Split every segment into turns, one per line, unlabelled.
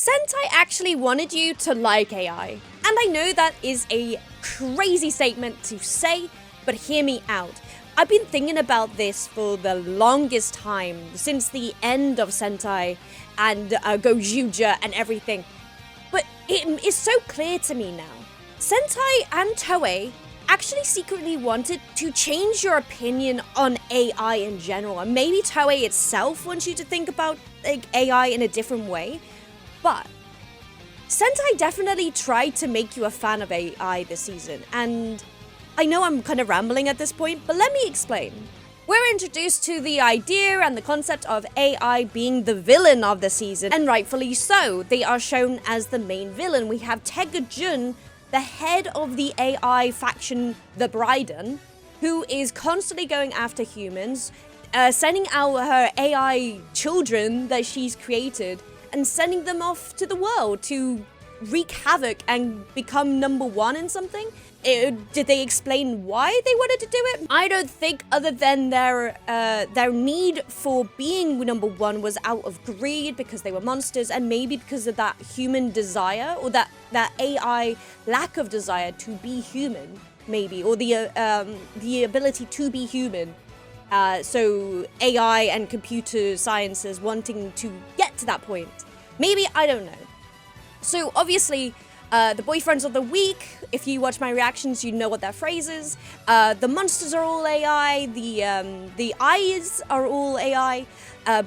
Sentai actually wanted you to like AI. And I know that is a crazy statement to say, but hear me out. I've been thinking about this for the longest time, since the end of Sentai and Gojuja and everything. But it is so clear to me now. Sentai and Toei actually secretly wanted to change your opinion on AI in general. And maybe Toei itself wants you to think about AI in a different way. But Sentai definitely tried to make you a fan of AI this season. And I know I'm kind of rambling at this point, but let me explain. We're introduced to the idea and the concept of AI being the villain of the season, and rightfully so. They are shown as the main villain. We have Taega-jun, the head of the AI faction, the Bryden, who is constantly going after humans, sending out her AI children that she's created, and sending them off to the world to wreak havoc and become number one in something. Did they explain why they wanted to do it? I don't think, other than their need for being number one was out of greed because they were monsters, and maybe because of that human desire, or that AI lack of desire to be human, maybe, or the ability to be human. So AI and computer sciences wanting to get to that point. Maybe, I don't know. So obviously, the boyfriends of the week, if you watch my reactions, you know what that phrase is. The monsters are all AI, the eyes are all AI,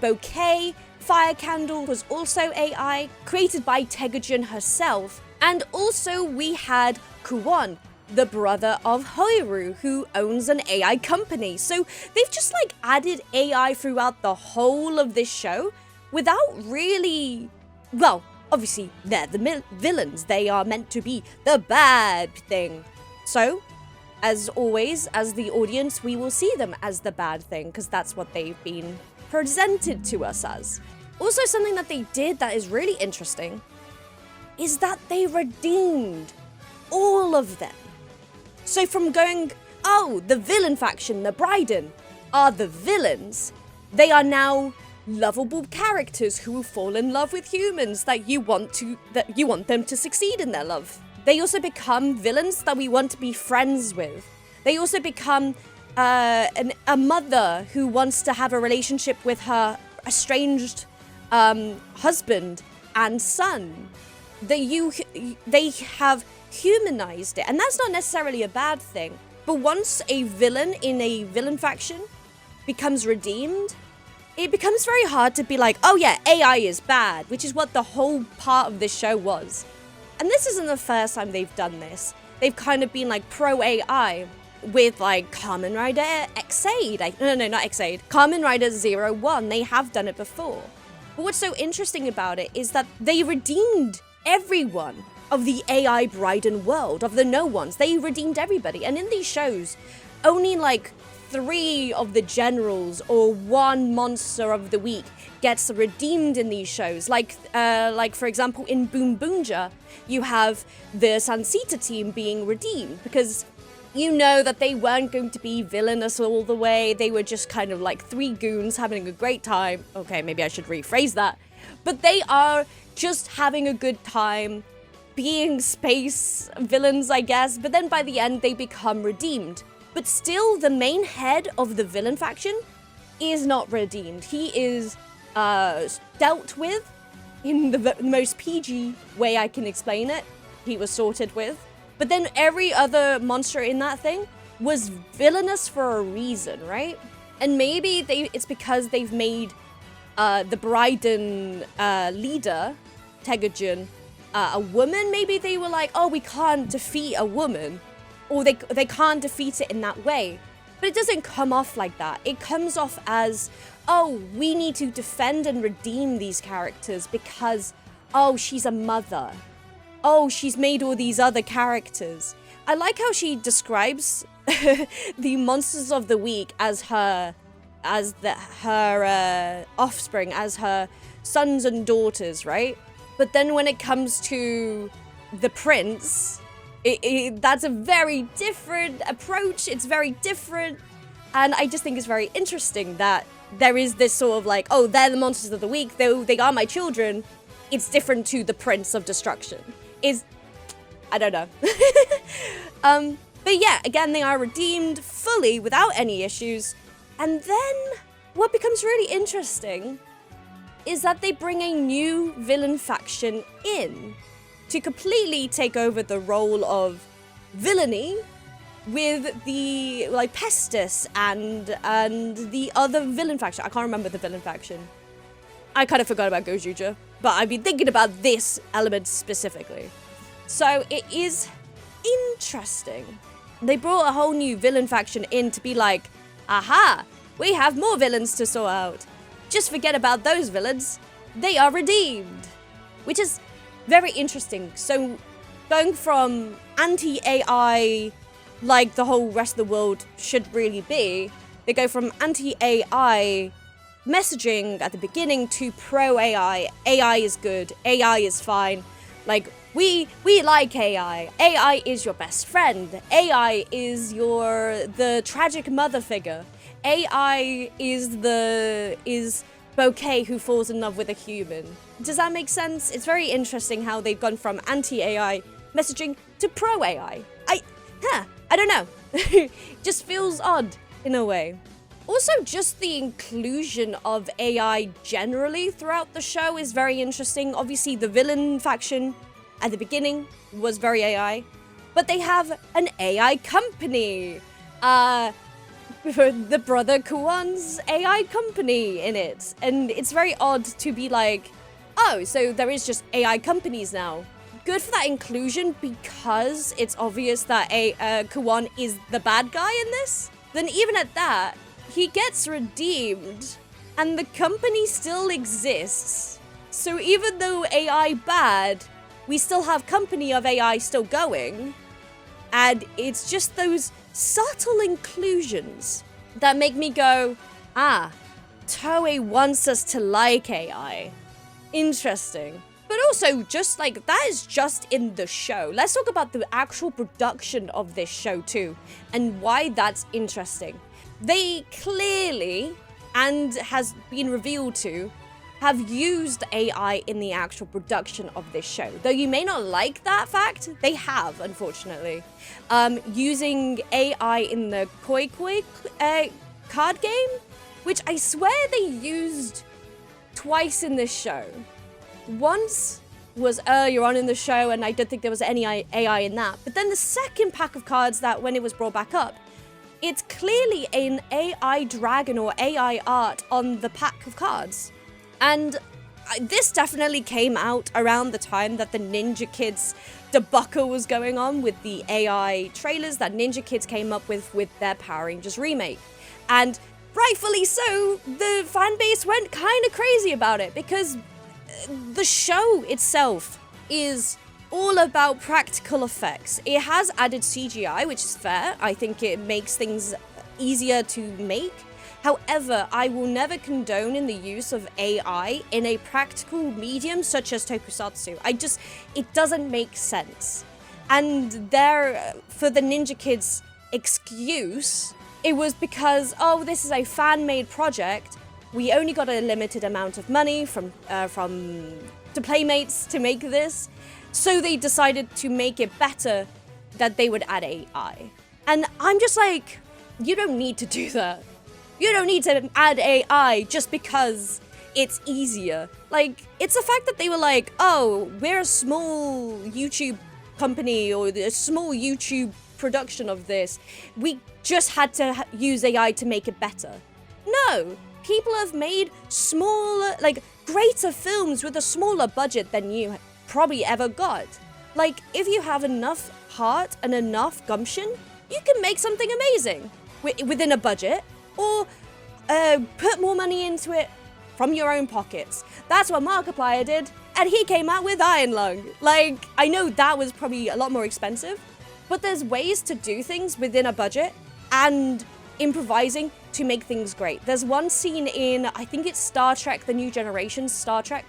Bouquet, Fire Candle was also AI, created by Taega-jun herself. And also we had Kuwon, the brother of Hoiru, who owns an AI company. So they've just added AI throughout the whole of this show without really, well, obviously, they're the villains. They are meant to be the bad thing. So, as always, as the audience, we will see them as the bad thing, because that's what they've been presented to us as. Also, something that they did that is really interesting is that they redeemed all of them. So from going, oh, the villain faction, the Bryden, are the villains, they are now lovable characters who fall in love with humans that you want them to succeed in their love. They also become villains that we want to be friends with. They also become a mother who wants to have a relationship with her estranged husband and son. They have humanized it, and that's not necessarily a bad thing. But once a villain in a villain faction becomes redeemed, it becomes very hard to be like, oh yeah, AI is bad, which is what the whole part of this show was. And this isn't the first time they've done this. They've kind of been pro-AI with Kamen Rider Xaid. No, not Xaid. Kamen Rider 01. They have done it before. But what's so interesting about it is that they redeemed everyone of the AI Bryden world, of the no ones. They redeemed everybody. And in these shows, only 3 of the generals or 1 monster of the week gets redeemed in these shows. For example, in Boom Boomja, you have the Sansita team being redeemed because you know that they weren't going to be villainous all the way. They were just kind of 3 goons having a great time. Okay, maybe I should rephrase that. But they are just having a good time, being space villains, I guess. But then by the end, they become redeemed. But still, the main head of the villain faction is not redeemed. He is dealt with in the most PG way I can explain it. He was sorted with. But then every other monster in that thing was villainous for a reason, right? And maybe it's because they've made the Bryden leader, Taega-jun, a woman. Maybe they were like, oh, we can't defeat a woman. Or they can't defeat it in that way. But it doesn't come off like that. It comes off as, oh, we need to defend and redeem these characters because, oh, she's a mother. Oh, she's made all these other characters. I like how she describes the monsters of the week as her offspring, as her sons and daughters, right? But then when it comes to the prince, that's a very different approach. It's very different. And I just think it's very interesting that there is this sort of oh, they're the monsters of the week. They are my children. it's different to the Prince of Destruction. I don't know. But yeah, again, they are redeemed fully without any issues. And then what becomes really interesting is that they bring a new villain faction in to completely take over the role of villainy with the, like, Pestis and the other villain faction. I can't remember the villain faction. I kind of forgot about Gojuja, but I've been thinking about this element specifically. So it is interesting. They brought a whole new villain faction in to be like, aha, we have more villains to sort out. Just forget about those villains. They are redeemed. Which is very interesting. So going from anti-AI, like the whole rest of the world should really be, they go from anti-AI messaging at the beginning to pro-AI. AI is good. AI is fine. Like, we like AI. AI is your best friend. AI is the tragic mother figure. AI is Bouquet who falls in love with a human. Does that make sense? It's very interesting how they've gone from anti-AI messaging to pro-AI. I don't know. Just feels odd in a way. Also, just the inclusion of AI generally throughout the show is very interesting. Obviously, the villain faction at the beginning was very AI, but they have an AI company. The brother Kuwan's AI company in it. And it's very odd to be like, oh, so there is just AI companies now. Good for that inclusion because it's obvious that Kuwan is the bad guy in this. Then even at that, he gets redeemed and the company still exists. So even though AI bad, we still have company of AI still going. And it's just those subtle inclusions that make me go, Toei wants us to like AI. Interesting. But also, just like, that is just in the show. Let's talk about the actual production of this show too, and why that's interesting. They clearly, and has been revealed to, have used AI in the actual production of this show. Though you may not like that fact, they have, unfortunately. Using AI in the Koi Koi card game, which I swear they used twice in this show. Once was earlier on in the show, and I don't think there was any AI in that. But then the second pack of cards that when it was brought back up, it's clearly an AI dragon or AI art on the pack of cards. And this definitely came out around the time that the Ninja Kids debacle was going on with the AI trailers that Ninja Kids came up with their Power Rangers remake. And rightfully so, the fan base went kind of crazy about it because the show itself is all about practical effects. It has added CGI, which is fair. I think it makes things easier to make. However, I will never condone in the use of AI in a practical medium such as tokusatsu. It doesn't make sense. And for the Ninja Kids excuse, it was because, this is a fan-made project. We only got a limited amount of money from the Playmates to make this. So they decided to make it better that they would add AI. And I'm just like, you don't need to do that. You don't need to add AI just because it's easier. Like, it's the fact that they were like, we're a small YouTube company or a small YouTube production of this. We just had to use AI to make it better. No, people have made smaller, greater films with a smaller budget than you probably ever got. Like, if you have enough heart and enough gumption, you can make something amazing within a budget. Or put more money into it from your own pockets. That's what Markiplier did, and he came out with Iron Lung. Like, I know that was probably a lot more expensive, but there's ways to do things within a budget and improvising to make things great. There's one scene in, I think it's Star Trek, the New Generation Star Trek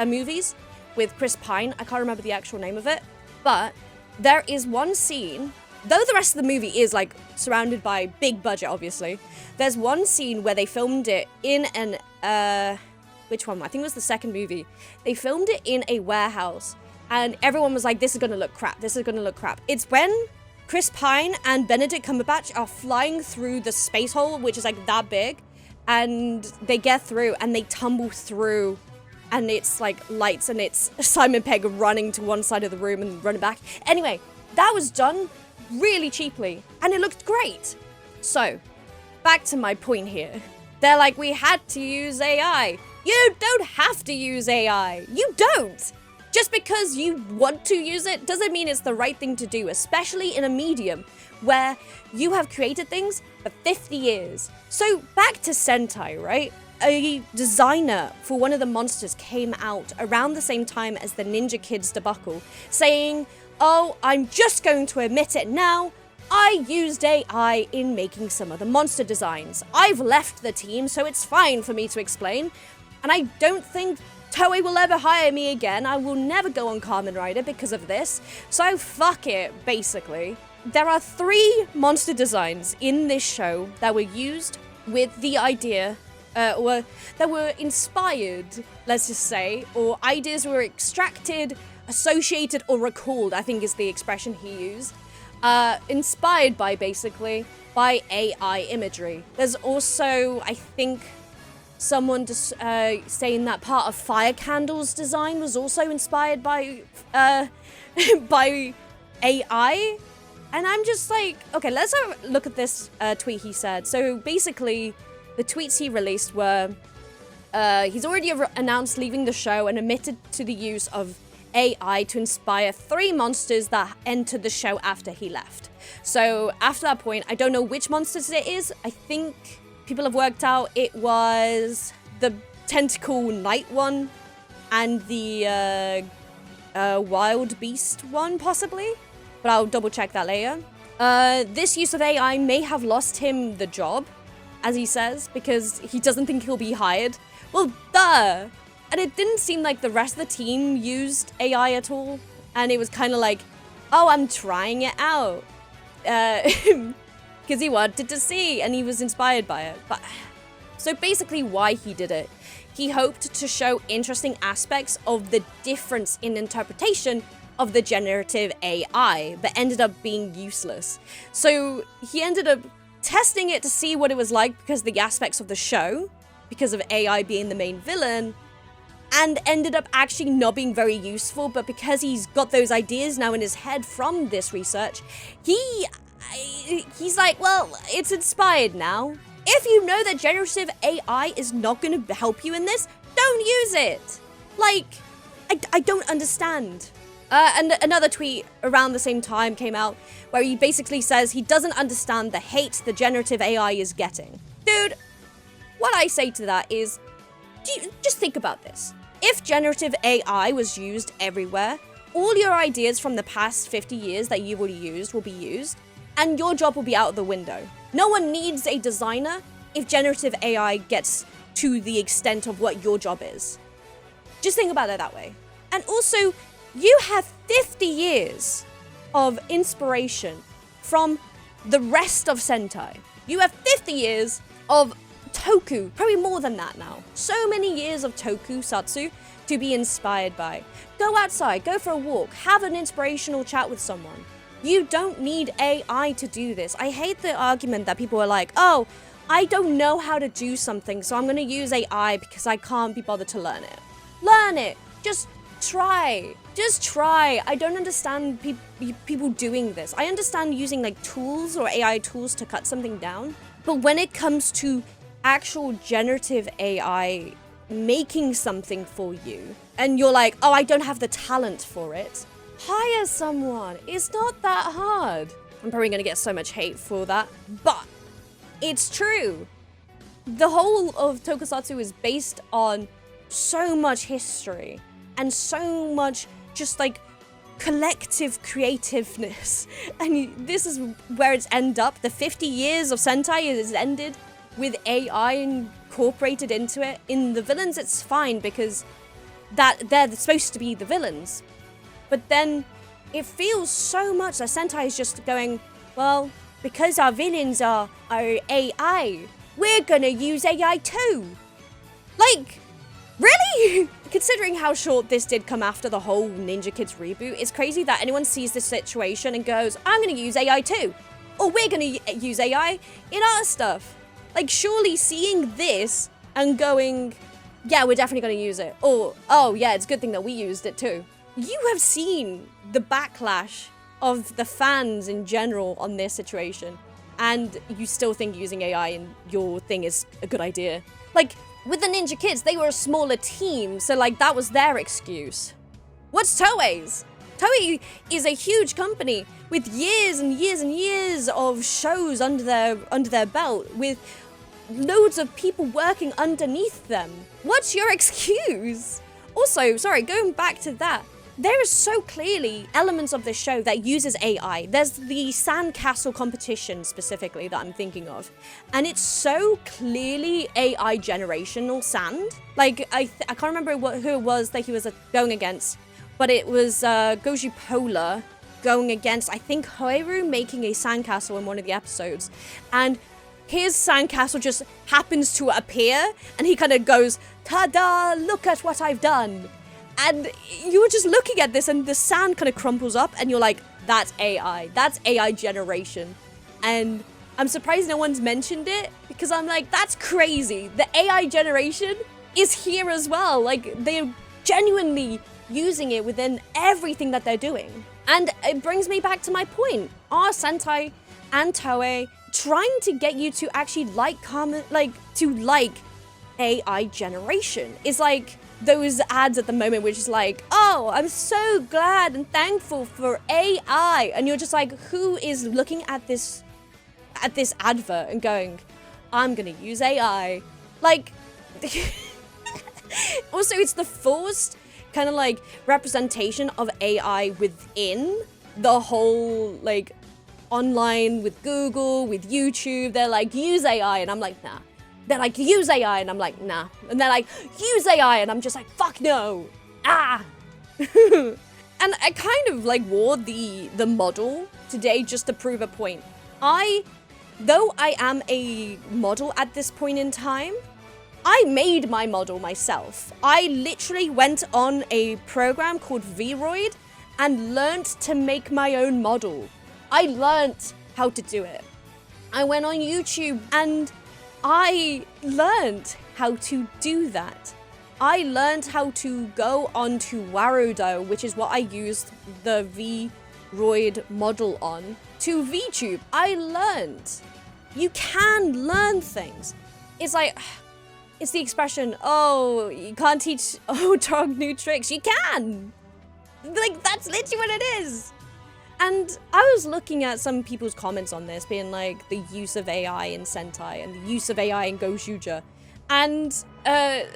movies with Chris Pine. I can't remember the actual name of it, but there is one scene. Though the rest of the movie is, surrounded by big budget, obviously, there's one scene where they filmed it in an which one? I think it was the second movie. They filmed it in a warehouse, and everyone was like, this is gonna look crap, this is gonna look crap. It's when Chris Pine and Benedict Cumberbatch are flying through the space hole, which is like that big, and they get through and they tumble through, and it's like lights, and it's Simon Pegg running to one side of the room and running back. Anyway, that was done really cheaply, and it looked great. So, back to my point here. They're like, we had to use AI. You don't have to use AI. You don't. Just because you want to use it doesn't mean it's the right thing to do, especially in a medium where you have created things for 50 years. So back to Sentai, right? A designer for one of the monsters came out around the same time as the Ninja Kids debacle, saying, oh, I'm just going to admit it now, I used AI in making some of the monster designs. I've left the team, so it's fine for me to explain, and I don't think Toei will ever hire me again. I will never go on Kamen Rider because of this, so fuck it, basically. There are 3 monster designs in this show that were used with the idea, or that were inspired, let's just say, or ideas were extracted, associated, or recalled, I think is the expression he used. Inspired by, basically, by AI imagery. There's also, I think, someone just saying that part of Fire Candle's design was also inspired by by AI. And I'm just like, okay, let's have a look at this tweet he said. So basically, the tweets he released were, he's already announced leaving the show and admitted to the use of AI to inspire 3 monsters that entered the show after he left. So after that point, I don't know which monsters it is. I think people have worked out it was the Tentacle Knight one and the Wild Beast one, possibly. But I'll double check that later. This use of AI may have lost him the job, as he says, because he doesn't think he'll be hired. Well, duh! And it didn't seem like the rest of the team used AI at all. And it was kind of like, oh, I'm trying it out. Because he wanted to see, and he was inspired by it. But so basically why he did it. He hoped to show interesting aspects of the difference in interpretation of the generative AI, but ended up being useless. So he ended up testing it to see what it was like because of the aspects of the show, because of AI being the main villain, and ended up actually not being very useful. But because he's got those ideas now in his head from this research, he's like, well, it's inspired now. If you know that generative AI is not going to help you in this, don't use it. Like, I don't understand. And another tweet around the same time came out where he basically says he doesn't understand the hate the generative AI is getting. Dude, what I say to that is, just think about this. If generative AI was used everywhere, all your ideas from the past 50 years that you've already used will be used, and your job will be out of the window. No one needs a designer if generative AI gets to the extent of what your job is. Just think about it that way. And also, you have 50 years of inspiration from the rest of Sentai. You have 50 years of toku, probably more than that now. So many years of tokusatsu to be inspired by. Go outside, go for a walk, have an inspirational chat with someone. You don't need AI to do this. I hate the argument that people are like, oh, I don't know how to do something, so I'm going to use AI because I can't be bothered to learn it. Learn it. Just try. Just try. I don't understand people doing this. I understand using like tools or AI tools to cut something down. But when it comes to actual generative AI making something for you, and you're like, oh, I don't have the talent for it, hire someone. It's not that hard. I'm probably going to get so much hate for that, but it's true. The whole of tokusatsu is based on so much history and so much just like collective creativeness. And this is where it's ended up. The 50 years of Sentai is ended with AI incorporated into it. In the villains, it's fine because that they're supposed to be the villains. But then it feels so much that Sentai is just going, well, because our villains are AI, we're gonna use AI too. Like, Really? Considering how short this did come after the whole Ninja Kids reboot, it's crazy that anyone sees this situation and goes, I'm gonna use AI too. Or we're gonna use AI in our stuff. Like, surely seeing this and going, yeah, we're definitely gonna use it. Or, oh yeah, it's a good thing that we used it too. You have seen the backlash of the fans in general on this situation, and you still think using AI in your thing is a good idea. Like, with the Ninja Kids, they were a smaller team, so like that was their excuse. What's Toei's? Toei is a huge company with years and years and years of shows under their belt, with loads of people working underneath them. What's your excuse? Also, sorry, going back to that, there is so clearly elements of this show that uses AI. There's the sandcastle competition specifically that I'm thinking of. And it's so clearly AI generational sand. Like, I can't remember who it was that he was going against, but it was Goju Polar going against, I think, Hoiru making a sandcastle in one of the episodes. And his sandcastle just happens to appear, and he kind of goes, ta-da, look at what I've done. And you were just looking at this and the sand kind of crumples up and you're like, that's AI. That's AI generation. And I'm surprised no one's mentioned it because I'm like, that's crazy. The AI generation is here as well. Like, they're genuinely using it within everything that they're doing. And it brings me back to my point. Are Sentai and Toei trying to get you to actually like AI generation? It's like those ads at the moment, which is like, oh, I'm so glad and thankful for AI. And you're just like, who is looking at this advert and going, I'm gonna use AI? Like, also, it's the forced kind of like representation of AI within the whole like online with Google, with YouTube. They're like, use AI, and I'm like, nah. They're like, use AI, and I'm like, nah. And they're like, use AI, and I'm just like, fuck no. Ah. And I kind of like wore the model today just to prove a point. Though I am a model at this point in time, I made my model myself. I literally went on a program called Vroid and learnt to make my own model. I learnt how to do it. I went on YouTube and I learned how to do that. I learned how to go onto Warudo, which is what I used the Vroid model on, to VTube. I learned. You can learn things. It's like, it's the expression, oh, you can't teach old dog new tricks. You can. Like, that's literally what it is. And I was looking at some people's comments on this, being like the use of AI in Sentai and the use of AI in Gojuja. And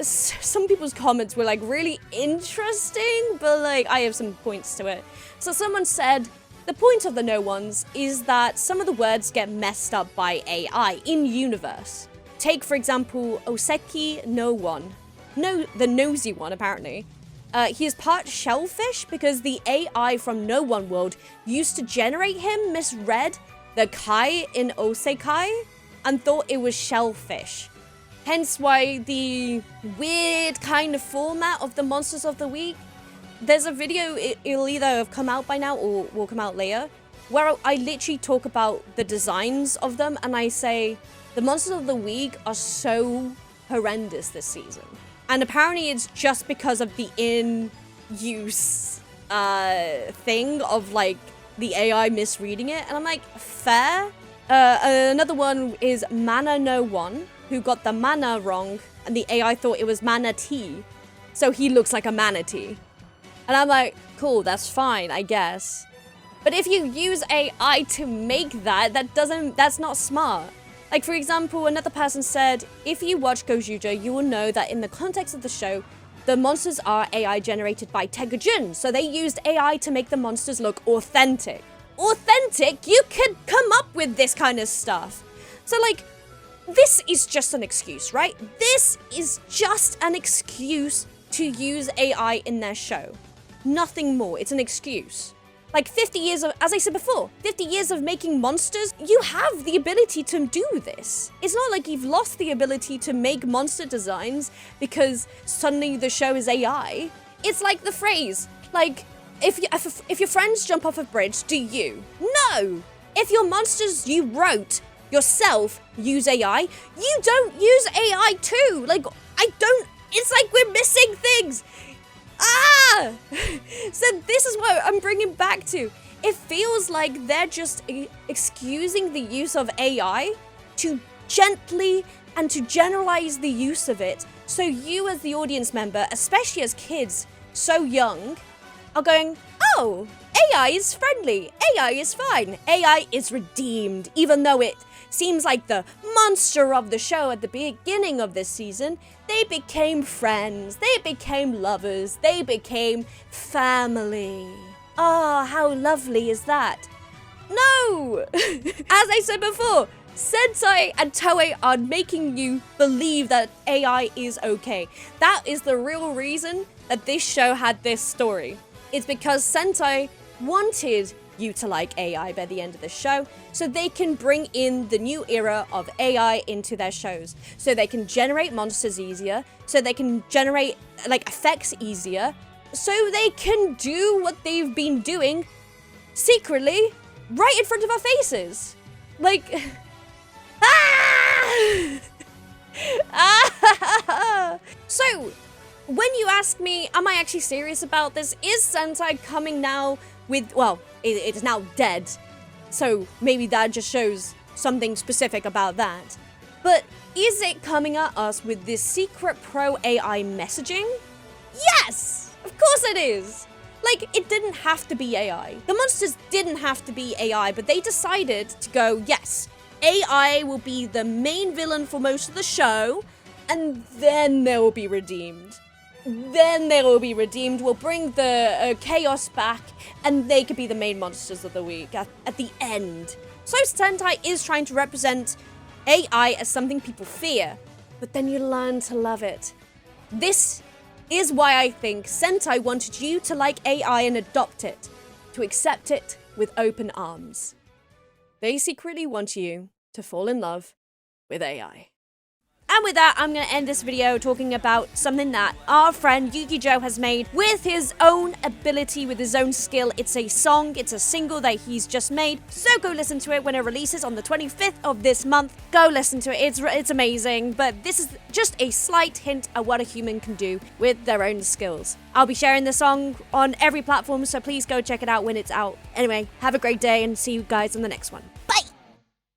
some people's comments were like really interesting, but like I have some points to it. So someone said, the point of the no ones is that some of the words get messed up by AI in universe. Take, for example, Oseki no one. No, the nosy one, apparently. He is part shellfish because the AI from No One World used to generate him misread the Kai in Osekai and thought it was shellfish. Hence why the weird kind of format of the Monsters of the Week. There's a video, it'll either have come out by now or will come out later, where I literally talk about the designs of them and I say, the Monsters of the Week are so horrendous this season. And apparently it's just because of the in-use thing of like the AI misreading it. And I'm like, fair. Another one is Mana no One, who got the mana wrong and the AI thought it was manatee. So he looks like a manatee. And I'm like, cool, that's fine, I guess. But if you use AI to make that's not smart. Like, for example, another person said, if you watch Gojuja, you will know that in the context of the show, the monsters are AI generated by Tegujun, so they used AI to make the monsters look authentic. Authentic? You could come up with this kind of stuff. So, like, this is just an excuse, right? This is just an excuse to use AI in their show. Nothing more. It's an excuse. like 50 years of, as I said before, 50 years of making monsters, you have the ability to do this. It's not like you've lost the ability to make monster designs because suddenly the show is AI. It's like the phrase, like, if your friends jump off a bridge, do you? No! If your monsters you wrote yourself use AI, you don't use AI too. Like, it's like we're missing things. So this is what I'm bringing back to. It feels like they're just excusing the use of AI to gently and to generalize the use of it. So you as the audience member, especially as kids so young, are going, oh, AI is friendly, AI is fine, AI is redeemed, even though it seems like the monster of the show at the beginning of this season. They became friends, they became lovers, they became family. Ah, how lovely is that? No! As I said before, Sentai and Toei are making you believe that AI is okay. That is the real reason that this show had this story. It's because Sentai wanted you to like AI by the end of the show, so they can bring in the new era of AI into their shows. So they can generate monsters easier, so they can generate like effects easier, so they can do what they've been doing secretly right in front of our faces. Like, So, when you ask me, am I actually serious about this? Is Sentai coming now with, well, it is now dead, so maybe that just shows something specific about that. But is it coming at us with this secret pro-AI messaging? Yes! Of course it is! Like, it didn't have to be AI. The monsters didn't have to be AI, but they decided to go, yes, AI will be the main villain for most of the show, and then they will be redeemed. We'll bring the chaos back, and they could be the main monsters of the week at the end. So Sentai is trying to represent AI as something people fear, but then you learn to love it. This is why I think Sentai wanted you to like AI and adopt it, to accept it with open arms. They secretly want you to fall in love with AI. And with that, I'm going to end this video talking about something that our friend Yuki Joe has made with his own ability, with his own skill. It's a song, it's a single that he's just made. So go listen to it when it releases on the 25th of this month. Go listen to it, it's amazing. But this is just a slight hint at what a human can do with their own skills. I'll be sharing the song on every platform, so please go check it out when it's out. Anyway, have a great day and see you guys in the next one. Bye!